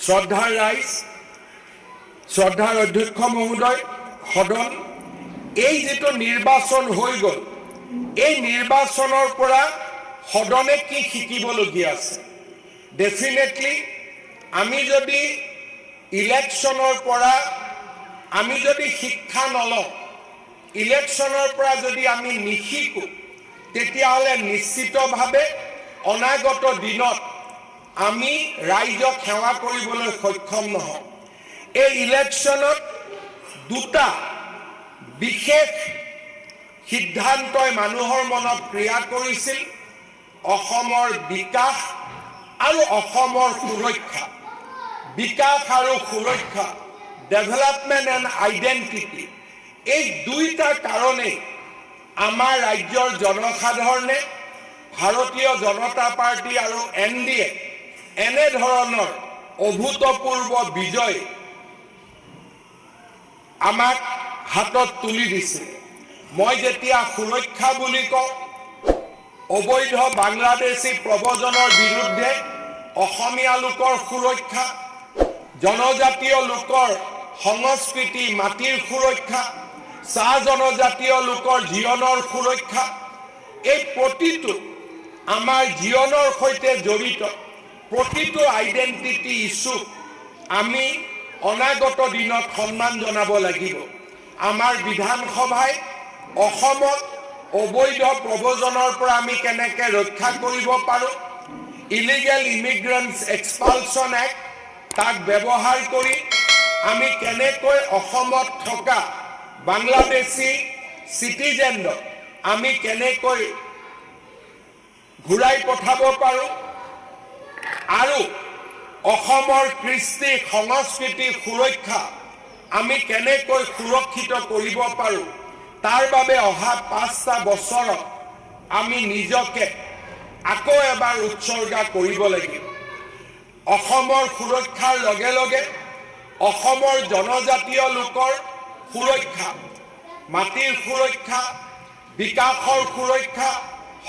শ্ৰদ্ধাৰ ৰাইজ, শ্ৰদ্ধাৰ অধ্যক্ষ মহোদয়, সদন, এই যেটো নিৰ্বাচন হৈ গ'ল, এই নিৰ্বাচনৰ পৰা সদনে কি শিকিবলগীয়া আছে? ডেফিনেটলি আমি যদি ইলেকশ্যনৰ পৰা আমি যদি শিক্ষা নলওঁ, ইলেকশ্যনৰ পৰা যদি আমি নিশিকো, তেতিয়াহ'লে নিশ্চিতভাৱে অনাগত দিনত আমি ৰাইজক সেৱা কৰিবলৈ সক্ষম নহওঁ। এই ইলেকশ্যনত দুটা বিশেষ সিদ্ধান্তই মানুহৰ মনত ক্ৰিয়া কৰিছিল: অসমৰ বিকাশ আৰু অসমৰ সুৰক্ষা। বিকাশ আৰু সুৰক্ষা, ডেভেলপমেণ্ট এণ্ড আইডেণ্টিটি, এই দুইটা কাৰণেই আমাৰ ৰাজ্যৰ জনসাধাৰণে ভাৰতীয় জনতা পাৰ্টি আৰু NDA এনেধৰণৰ অভূতপূৰ্ব বিজয় আমাক হাতত তুলি দিছে। মই যেতিয়া সুৰক্ষা বুলি কওঁ, অবৈধ বাংলাদেশী প্ৰব্ৰজনৰ বিৰুদ্ধে অসমীয়া লোকৰ সুৰক্ষা, জনজাতীয় লোকৰ সংস্কৃতি মাটিৰ সুৰক্ষা, চাহ জনজাতীয় লোকৰ জীৱনৰ সুৰক্ষা, এই প্ৰতিটো আমাৰ জীৱনৰ সৈতে জড়িত প্ৰতিটো আইডেণ্টিটি ইছ্যু আমি অনাগত দিনত সন্মান জনাব লাগিব। আমাৰ বিধানসভাই অসমত অবৈধ প্ৰব্ৰজনৰ পৰা আমি কেনেকৈ ৰক্ষা কৰিব পাৰোঁ, ইলিগেল ইমিগ্ৰেণ্টছ এক্সপালছন এক্ট, তাক ব্যৱহাৰ কৰি আমি কেনেকৈ অসমত থকা বাংলাদেশী চিটিজেনক আমি কেনেকৈ ঘূৰাই পঠাব পাৰোঁ, আৰু অসমৰ কৃষ্টি সংস্কৃতি সুৰক্ষা আমি কেনেকৈ সুৰক্ষিত কৰিব পাৰোঁ, তাৰ বাবে অহা 5টা বছৰত আমি নিজকে আকৌ এবাৰ উৎসৰ্গা কৰিব লাগিব। অসমৰ সুৰক্ষাৰ লগে লগে অসমৰ জনজাতীয় লোকৰ সুৰক্ষা, মাটিৰ সুৰক্ষা, বিকাশৰ সুৰক্ষা,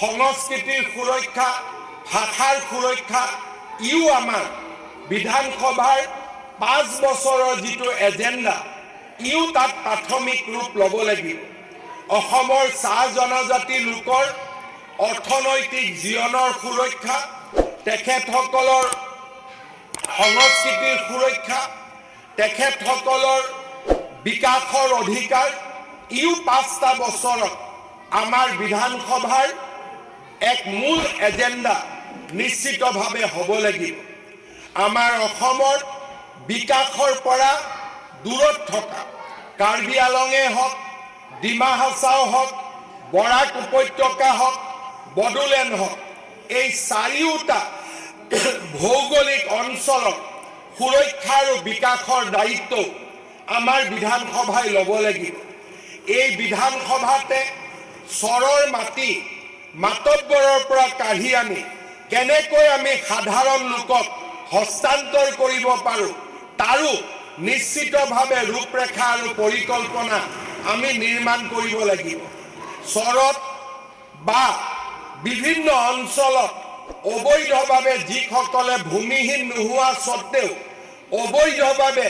সংস্কৃতিৰ সুৰক্ষা, ভাষাৰ সুৰক্ষা, ইও আমাৰ বিধানসভাৰ 5 বছৰৰ যিটো এজেণ্ডা, ইও তাত প্ৰাথমিক ৰূপ ল'ব লাগিব। অসমৰ চাহ জনজাতি লোকৰ অৰ্থনৈতিক জীৱনৰ সুৰক্ষা, তেখেতসকলৰ সংস্কৃতিৰ সুৰক্ষা, তেখেতসকলৰ বিকাশৰ অধিকাৰ, ইও 5টা বছৰত আমাৰ বিধানসভাৰ এক মূল এজেণ্ডা নিশ্চিতভাৱে হ'ব লাগিব। আমাৰ অসমৰ বিকাশৰ পৰা দূৰত থকা কাৰ্বি আলঙে হওক, ডিমা হাছাও হওক, বৰাক উপত্যকা হওক, বড়োলেণ্ড হওক, এই চাৰিওটা ভৌগোলিক অঞ্চলত সুৰক্ষা আৰু বিকাশৰ দায়িত্ব আমাৰ বিধানসভাই ল'ব লাগিব। এই বিধানসভাতে চৰৰ মাটি মাতব্বৰৰ পৰা কাঢ়ি আনি কেনেকৈ আমি সাধাৰণ লোকক হস্তান্তৰ কৰিব পাৰোঁ, তাৰো নিশ্চিতভাৱে ৰূপৰেখা আৰু পৰিকল্পনা আমি নিৰ্মাণ কৰিব লাগিব। চৰত বা বিভিন্ন অঞ্চলত অবৈধভাৱে যিসকলে ভূমিহীন নোহোৱা স্বত্তেও অবৈধভাৱে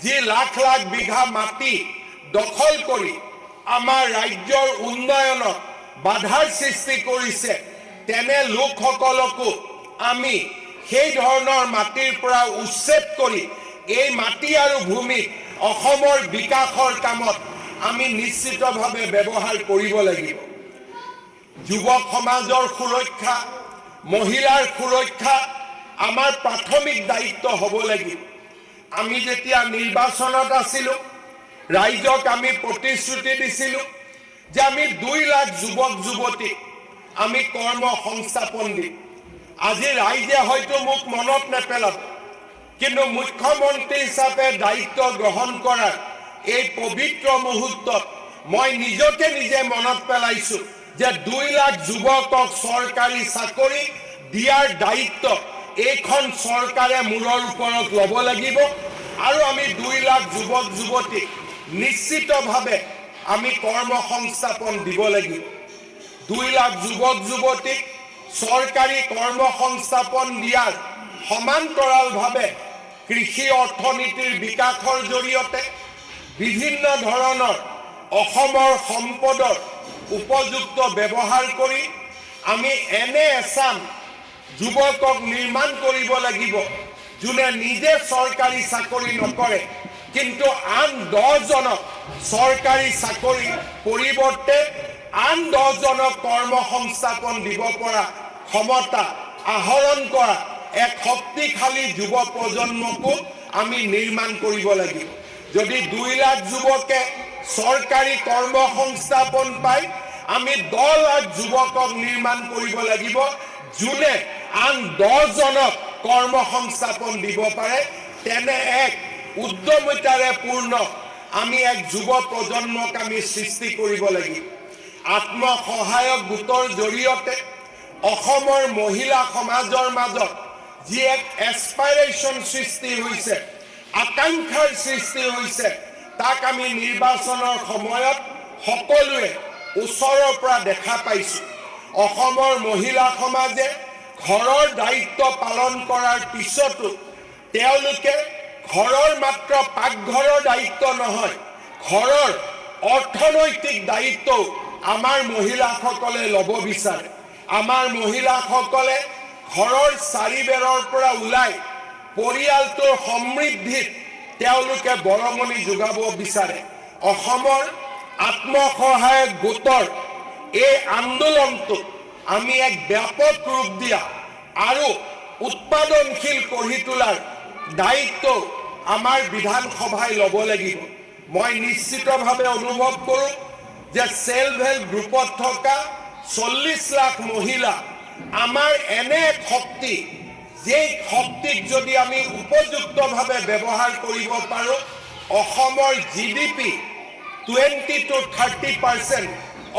যি লাখ লাখ বিঘা মাটি দখল কৰি আমাৰ ৰাজ্যৰ উন্নয়নত বাধাৰ সৃষ্টি কৰিছে, তেনে লোকসকলকো আমি সেই ধৰণৰ মাটিৰ পৰা উচ্ছেদ কৰি এই মাটি আৰু ভূমি অসমৰ বিকাশৰ কামত আমি নিশ্চিতভাৱে ব্যৱহাৰ কৰিব লাগিব। যুৱক সমাজৰ সুৰক্ষা, মহিলাৰ সুৰক্ষা আমাৰ প্ৰাথমিক দায়িত্ব হ'ব লাগিব। আমি যেতিয়া নিৰ্বাচনত আছিলোঁ, ৰাইজক আমি প্ৰতিশ্ৰুতি দিছিলোঁ যে আমি 2 লাখ যুৱক যুৱতীক আমি কৰ্ম সংস্থাপন দিম। আজি ৰাইজে হয়তো মোক মনত নেপেলাব, কিন্তু মুখ্যমন্ত্ৰী হিচাপে দায়িত্ব গ্ৰহণ কৰাৰ এই পবিত্ৰ মুহূৰ্তত মই নিজকে নিজে মনত পেলাইছোঁ যে 2 লাখ যুৱকক চৰকাৰী চাকৰি দিয়াৰ দায়িত্ব এইখন চৰকাৰে মূৰৰ ওপৰত ল'ব লাগিব, আৰু আমি 2 লাখ যুৱক যুৱতীক নিশ্চিতভাৱে আমি কৰ্ম সংস্থাপন দিব লাগিব। 2 লাখ যুৱক যুৱতীক চৰকাৰী কৰ্ম সংস্থাপন দিয়াৰ সমান্তৰালভাৱে কৃষি অৰ্থনীতিৰ বিকাশৰ জৰিয়তে বিভিন্ন ধৰণৰ অসমৰ সম্পদৰ উপযুক্ত ব্যৱহাৰ কৰি আমি এনে এচাম যুৱকক নিৰ্মাণ কৰিব লাগিব যোনে নিজে চৰকাৰী চাকৰি নকৰে কিন্তু আন 10 জনক চৰকাৰী চাকৰি পৰিৱৰ্তে আন 10 জনক কৰ্মসংস্থাপন দিব পৰা ক্ষমতা আহৰণ কৰা এক শক্তিশালী যুৱ প্ৰজন্মকো আমি নিৰ্মাণ কৰিব লাগিব যদি 2 লাখ যুৱকে চৰকাৰী কৰ্মসংস্থাপন পায় আমি 10 লাখ যুৱকক নিৰ্মাণ কৰিব লাগিব যোনে আন 10 জনক কৰ্মসংস্থাপন দিব পাৰে তেনে এক উদ্যমিতাৰে পূৰ্ণ আমি এক যুৱ প্ৰজন্মক আমি সৃষ্টি কৰিব লাগিব আত্মসহায়ক গোটৰ জৰিয়তে অসমৰ মহিলা সমাজৰ মাজত যি এক এসপাইৰেশন সৃষ্টি হৈছে আকাংক্ষাৰ সৃষ্টি হৈছে তাক আমি নিৰ্বাচনৰ সময়ত সকলোৱে ওচৰৰ পৰা দেখা পাইছো অসমৰ মহিলা সমাজে ঘৰৰ দায়িত্ব পালন কৰাৰ পিছতো তেওঁলোকে ঘৰৰ মাত্ৰ পাকঘৰৰ দায়িত্ব নহয় ঘৰৰ অৰ্থনৈতিক দায়িত্ব আমাৰ মহিলাসকলে ল'ব বিচাৰে আমাৰ মহিলাসকলে ঘৰৰ চাৰিবেৰৰ পৰা ওলাই পৰিয়ালটোৰ সমৃদ্ধিত তেওঁলোকে বৰঙণি যোগাব বিচাৰে অসমৰ আত্মসহায়ক গোটৰ এই আন্দোলনটো আমি এক ব্যাপক ৰূপ দিয়া আৰু উৎপাদনশীল কৰি তোলাৰ দায়িত্ব আমাৰ বিধানসভাই ল'ব লাগিব মই নিশ্চিতভাৱে অনুভৱ কৰোঁ যে সেলফ হেল্প গ্ৰুপত থকা 40 লাখ মহিলা আমাৰ এনে এক শক্তি যে শক্তিক যদি আমি উপযুক্তভাৱে ব্যৱহাৰ কৰিব পাৰোঁ অসমৰ জিডিপি 20 to 30%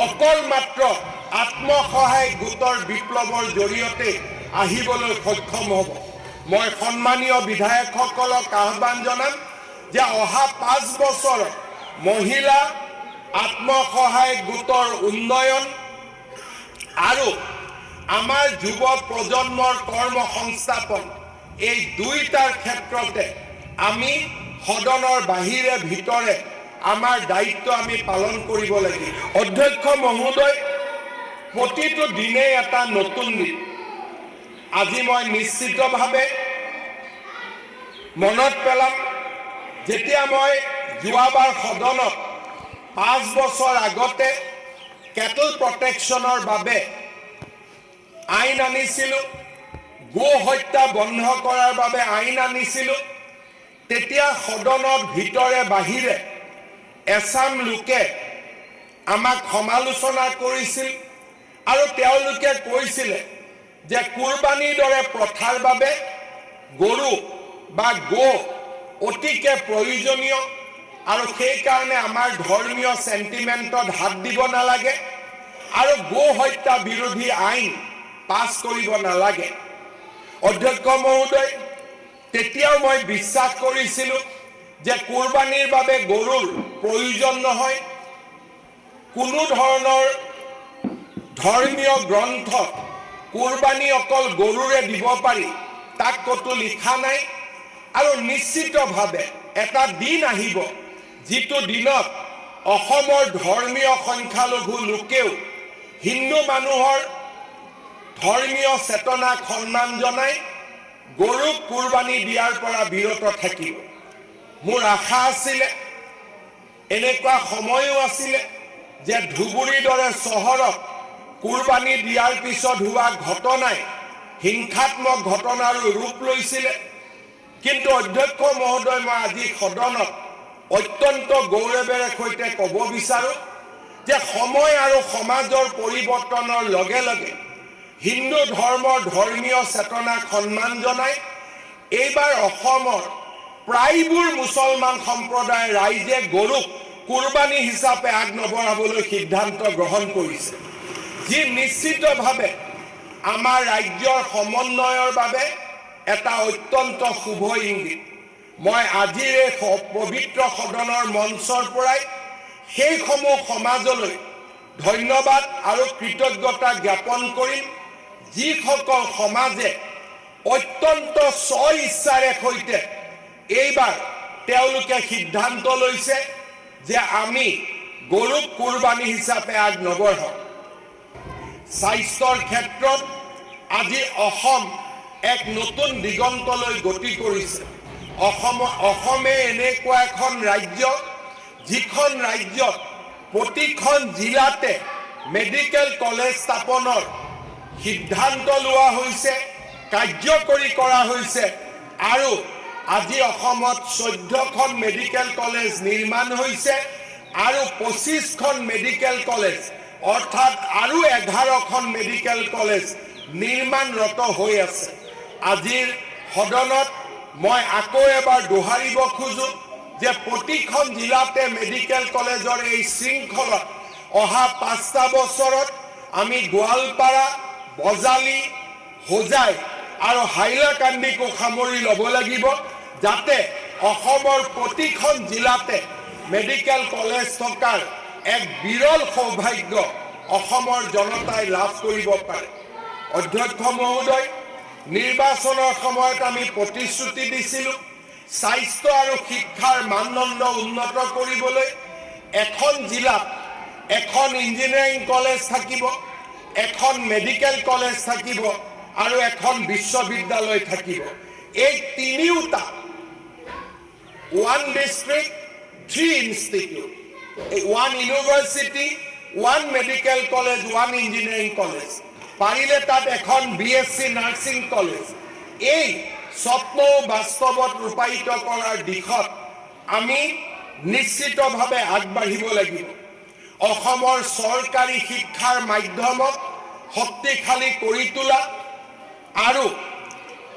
অকল মাত্ৰ আত্মসহায়ক গোটৰ বিপ্লৱৰ জৰিয়তে আহিবলৈ সক্ষম হ'ব মই সন্মানীয় বিধায়কসকলক আহ্বান জনাম যে অহা 5 বছৰত মহিলা আত্মসহায়ক গোটৰ উন্নয়ন আৰু আমাৰ যুৱ প্ৰজন্মৰ কৰ্মসংস্থাপন এই দুইটাৰ ক্ষেত্ৰতে আমি সদনৰ বাহিৰে ভিতৰে আমাৰ দায়িত্ব আমি পালন কৰিব লাগিব অধ্যক্ষ মহোদয় প্ৰতিটো দিনে এটা নতুন দিন আজি মই নিশ্চিতভাৱে মনত পেলাম যেতিয়া মই যোৱাবাৰ সদনত 5 বছৰ আগতে কেটল প্ৰটেকশ্যনৰ বাবে আইন আনিছিলো গো হত্যা বন্ধ কৰাৰ বাবে আইন আনিছিলো তেতিয়া সদনৰ ভিতৰে বাহিৰে এছাম লোকে আমাক সমালোচনা কৰিছিল আৰু তেওঁলোকে কৈছিল যে কুৰবানীৰ দৰে প্ৰথাৰ বাবে গৰু বা গো অতিকে প্ৰয়োজনীয় আৰু সেই কাৰণে আমাৰ ধৰ্মীয় সেন্টিমেন্টত হাত দিব নালাগে আৰু গো হত্যা বিৰোধী আইন পাছ কৰিব নালাগে অধ্যক্ষ মহোদয় তেতিয়াও মই বিশ্বাস কৰিছিলো যে কুৰবানীৰ বাবে গৰুৰ প্ৰয়োজন নহয় কোনো ধৰণৰ ধৰ্মীয় গ্ৰন্থ কুৰবানী অকল গৰুৰে দিব পাৰি তাক কতো লিখা নাই আৰু নিশ্চিতভাৱে এটা দিন আহিব যিটো দিনত অসমৰ ধৰ্মীয় সংখ্যালঘু লোকেও হিন্দু মানুহৰ ধৰ্মীয় চেতনাক সন্মান জনাই গৰুক কুৰবানী দিয়াৰ পৰা বিৰত থাকিব মোৰ আশা আছিল এনেকুৱা সময়ও আছিল যে ধুবুৰীৰ দৰে চহৰত কুৰবানী দিয়াৰ পিছত হোৱা ঘটনাই হিংসাত্মক ঘটনাৰ ৰূপ লৈছিল কিন্তু অধ্যক্ষ মহোদয় মই আজি সদনত অত্যন্ত গৌৰৱেৰে সৈতে ক'ব বিচাৰো যে সময় আৰু সমাজৰ পৰিৱৰ্তনৰ লগে লগে হিন্দু ধৰ্মৰ ধৰ্মীয় চেতনাক সন্মান জনাই এইবাৰ অসমৰ প্ৰায়বোৰ মুছলমান সম্প্ৰদায় ৰাইজে গৰুক কুৰবানী হিচাপে আগনবঢ়াবলৈ সিদ্ধান্ত গ্ৰহণ কৰিছে যি নিশ্চিতভাৱে আমাৰ ৰাজ্যৰ সমন্বয়ৰ বাবে এটা অত্যন্ত শুভ ইংগিত মই আজিৰ এই পবিত্ৰ সদনৰ মঞ্চৰ পৰাই সেই সমূহ সমাজলৈ ধন্যবাদ আৰু কৃতজ্ঞতা জ্ঞাপন কৰিম যিসকল সমাজে অত্যন্ত স্ব ইচ্ছাৰে সৈতে এইবাৰ তেওঁলোকে সিদ্ধান্ত লৈছে যে আমি গৰুক কুৰবানী হিচাপে আগ নবঢ়াওঁ। স্বাস্থ্যৰ ক্ষেত্ৰত আজি অসম এক নতুন দিগন্তলৈ গতি কৰিছে। অসমে এনেকুৱা এখন ৰাজ্য যিখন ৰাজ্যত প্ৰতিখন জিলাতে মেডিকেল কলেজ স্থাপনৰ সিদ্ধান্ত লোৱা হৈছে, কাৰ্যকৰী কৰা হৈছে আৰু আজি অসমত 14খন মেডিকেল কলেজ নিৰ্মাণ হৈছে আৰু 25খন মেডিকেল কলেজ অৰ্থাৎ আৰু 11খন মেডিকেল কলেজ নিৰ্মাণৰত হৈ আছে। আজিৰ সদনত মই আকৌ এবাৰ দোহাৰিব খোজো যে প্ৰতিখন জিলাতে মেডিকেল কলেজৰ এই শৃংখলত অহা 5টা বছৰত আমি গোৱালপাৰা, বজালী, হোজাই আৰু হাইলাকান্দিকো সামৰি ল'ব লাগিব, যাতে অসমৰ প্ৰতিখন জিলাতে মেডিকেল কলেজ থকাৰ এক বিৰল সৌভাগ্য অসমৰ জনতাই লাভ কৰিব পাৰে। অধ্যক্ষ মহোদয়, নিৰ্বাচনৰ সময়ত আমি প্ৰতিশ্ৰুতি দিছিলোঁ স্বাস্থ্য আৰু শিক্ষাৰ মানদণ্ড উন্নত কৰিবলৈ এখন জিলাত এখন ইঞ্জিনিয়াৰিং কলেজ থাকিব, এখন মেডিকেল কলেজ থাকিব আৰু এখন বিশ্ববিদ্যালয় থাকিব। এই তিনিওটা one district, 3 institute, 1 university, 1 medical college, 1 engineering college, পাৰিলে তাত এখন BSc নাৰ্ছিং কলেজ। এই স্বপ্ন বাস্তৱত ৰূপায়িত কৰাৰ দিশত আমি নিশ্চিতভাৱে আগবাঢ়িব লাগিব। অসমৰ চৰকাৰী শিক্ষাৰ মাধ্যমক শক্তিশালী কৰি তোলা আৰু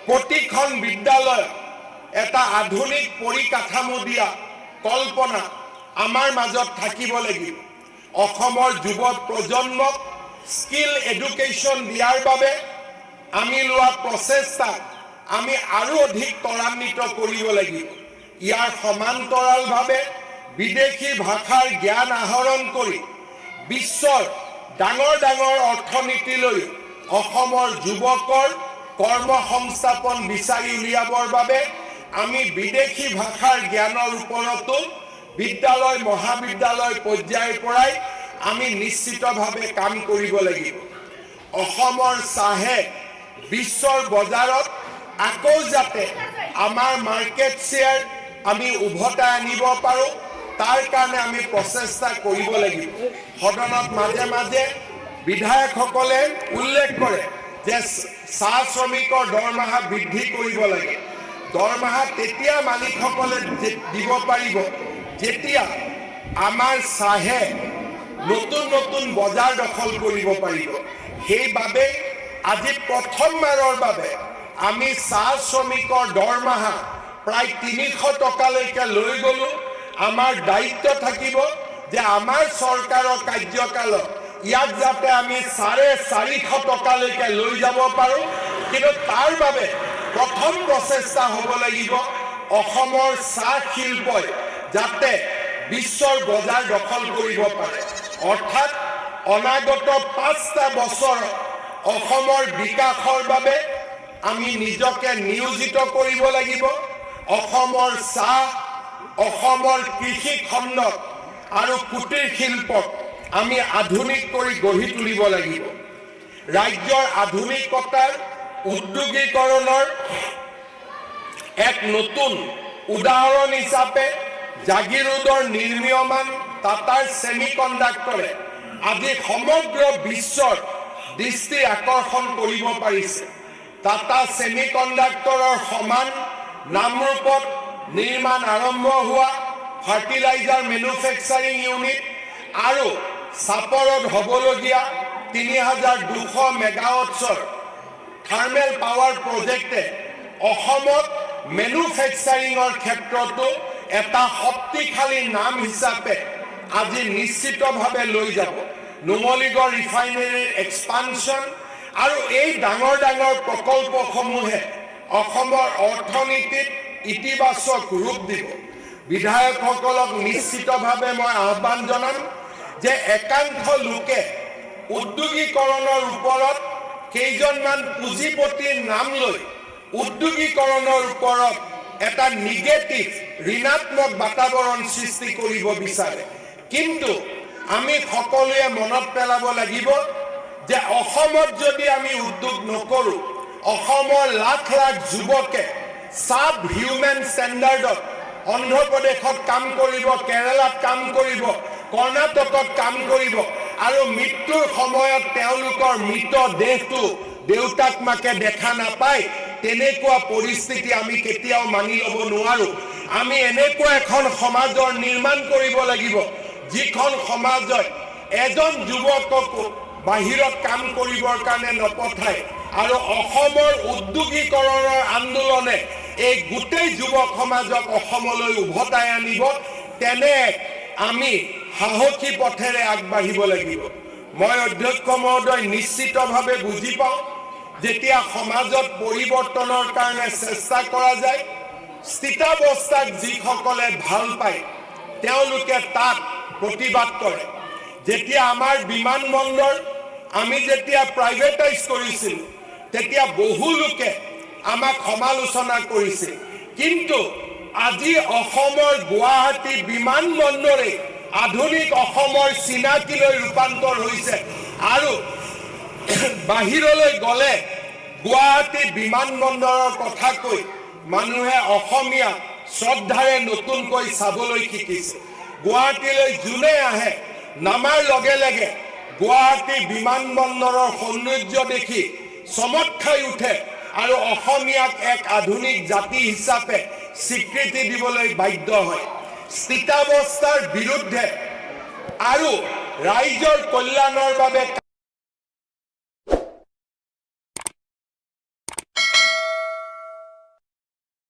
প্ৰতিখন বিদ্যালয়ত এটা আধুনিক পৰিকাঠামো দিয়া কল্পনা আমাৰ মাজত থাকিব লাগিব। অসমৰ যুৱ প্ৰজন্মক স্কিল এডুকেশ্যন দিয়াৰ বাবে আমি লোৱা প্ৰচেষ্টা আমি আৰু অধিক ত্বৰান্বিত কৰিব লাগিব। ইয়াৰ সমান্তৰালভাৱে বিদেশী ভাষাৰ জ্ঞান আহৰণ কৰি বিশ্বৰ ডাঙৰ ডাঙৰ অৰ্থনীতিলৈ অসমৰ যুৱকৰ কৰ্মসংস্থাপন বিচাৰি উলিয়াবৰ বাবে আমি বিদেশী ভাষাৰ জ্ঞানৰ ওপৰতো বিদ্যালয় মহাবিদ্যালয় পৰ্যায়ৰ পৰাই আমি নিশ্চিতভাৱে কাম কৰিব লাগিব। অসমৰ চাহে বিশ্বৰ বজাৰত আকৌ যাতে আমাৰ মাৰ্কেট শ্বেয়াৰ আমি উভতাই আনিব পাৰোঁ, তাৰ কাৰণে আমি প্ৰচেষ্টা কৰিব লাগিব। সদনত মাজে মাজে বিধায়কসকলে উল্লেখ কৰে যে চাহ শ্ৰমিকৰ দৰমহা বৃদ্ধি কৰিব লাগে। দৰমহা তেতিয়া মালিকসকলে দিব পাৰিব যেতিয়া আমাৰ চাহে নতুন নতুন বজাৰ দখল কৰিব পাৰিব। সেইবাবে আজি প্ৰথমবাৰৰ বাবে আমি চাহ শ্ৰমিকৰ দৰমহা প্ৰায় 300 টকালৈকে লৈ গ'লো। আমাৰ দায়িত্ব থাকিব যে আমাৰ চৰকাৰৰ কাৰ্যকালত ইয়াক যাতে আমি 450 টকালৈকে লৈ যাব পাৰোঁ। কিন্তু তাৰ বাবে প্ৰথম প্ৰচেষ্টা হ'ব লাগিব অসমৰ চাহ শিল্পই যাতে বিশ্বৰ বজাৰ দখল কৰিব পাৰে। অৰ্থাৎ অনাগত 5টা বছৰ অসমৰ বিকাশৰ বাবে আমি নিজকে নিয়োজিত কৰিব লাগিব। অসমৰ চাহ, অসমৰ কৃষি খণ্ডক আৰু কুটিৰ শিল্পক আমি আধুনিক কৰি গঢ়ি তুলিব লাগিব। ৰাজ্যৰ আধুনিকতাৰ উদ্যোগীকৰণৰ এক নতুন উদাহৰণ হিচাপে জাগিৰোডৰ নিৰ্মীয়মান টাটাৰ ছেমি কণ্ডাক্টৰে আজি সমগ্ৰ বিশ্বৰ দৃষ্টি আকৰ্ষণ কৰিব পাৰিছে। টাটা ছেমি কণ্ডাক্টৰৰ সমান নামৰূপত নিৰ্মাণ আৰম্ভ হোৱা ফাৰ্টিলাইজাৰ মেনুফেকচাৰিং ইউনিট আৰু চাপৰত হ'বলগীয়া 3200 মেগাৱাটছৰ থাৰ্মেল পাৱাৰ প্ৰজেক্টে অসমত মেনুফেকচাৰিঙৰ ক্ষেত্ৰতো এটা শক্তিশালী নাম হিচাপে আজি নিশ্চিতভাৱে লৈ যাব। নুমলীগড় ৰিফাইনেৰীৰ এক্সপানশ্যন আৰু এই ডাঙৰ ডাঙৰ প্ৰকল্পসমূহে অসমৰ অৰ্থনীতিত ইতিবাচক ৰূপ দিব। বিধায়কসকলক নিশ্চিতভাৱে মই আহ্বান জনাম যে একাংশ লোকে উদ্যোগীকৰণৰ ওপৰত কেইজনমান পুঁজিপতিৰ নাম লৈ উদ্যোগীকৰণৰ ওপৰত এটা নিগেটিভ ঋণাত্মক বাতাবৰণ সৃষ্টি কৰিব বিচাৰে কিন্তু আমি সকলোৱে মনত পেলাব লাগিব যে অসমত যদি আমি উদ্যোগ নকৰো অসমৰ লাখ লাখ যুৱকে সাব হিউম্যান স্ট্যান্ডাৰ্ডত অন্ধ্ৰপ্ৰদেশত কাম কৰিব কেৰালাত কাম কৰিব কৰ্ণাটকত কাম কৰিব আৰু মৃত্যুৰ সময়ত তেওঁলোকৰ মৃত দেহটো দেউতাক মাকে দেখা নাপায় তেনেকুৱা পৰিস্থিতি আমি কেতিয়াও মানি ল'ব নোৱাৰো আমি এনেকুৱা এখন সমাজৰ নিৰ্মাণ কৰিব লাগিব যিখন সমাজত এজন যুৱকক বাহিৰত কাম কৰিবৰ কাৰণে নপঠায় আৰু অসমৰ উদ্যোগীকৰণৰ আন্দোলনে এই গোটেই যুৱক সমাজক অসমলৈ উভতাই আনিব তেনে আমি সাহসী পথেৰে আগবাঢ়িব লাগিব মই অধ্যক্ষ মহোদয় নিশ্চিতভাৱে বুজি পাওঁ যেতিয়া সমাজত পৰিৱৰ্তনৰ কাৰণে চেষ্টা কৰা যায় স্থিতাৱস্থাক যিসকলে ভাল পায় তেওঁলোকে তাত প্ৰতিবাদ কৰে যেতিয়া আমাৰ বিমানবন্দৰ আমি যেতিয়া প্ৰাইভেটাইজ কৰিছিল তেতিয়া বহু লোকে আমাক সমালোচনা কৰিছিল কিন্তু আজি অসমৰ গুৱাহাটী বিমানবন্দৰে আধুনিক অসমৰ চিনাকিলৈ ৰূপান্তৰ হৈছে আৰু বাহিৰলৈ গলে গুৱাহাটী বিমানবন্দৰৰ কথা কৈ মানুহে অসমীয়া শ্ৰদ্ধাৰে নতুনকৈ চাবলৈ শিকিছে গুৱাহাটীলৈ যোনে আহে নামাৰ লগে লগে গুৱাহাটী বিমানবন্দৰৰ সৌন্দৰ্য দেখি চমক খাই উঠে আৰু অসমীয়াক এক আধুনিক জাতি হিচাপে স্বীকৃতি দিবলৈ বাধ্য হয় স্থিতাৱস্থাৰ বিৰুদ্ধে আৰু ৰাইজৰ কল্যাণৰ বাবে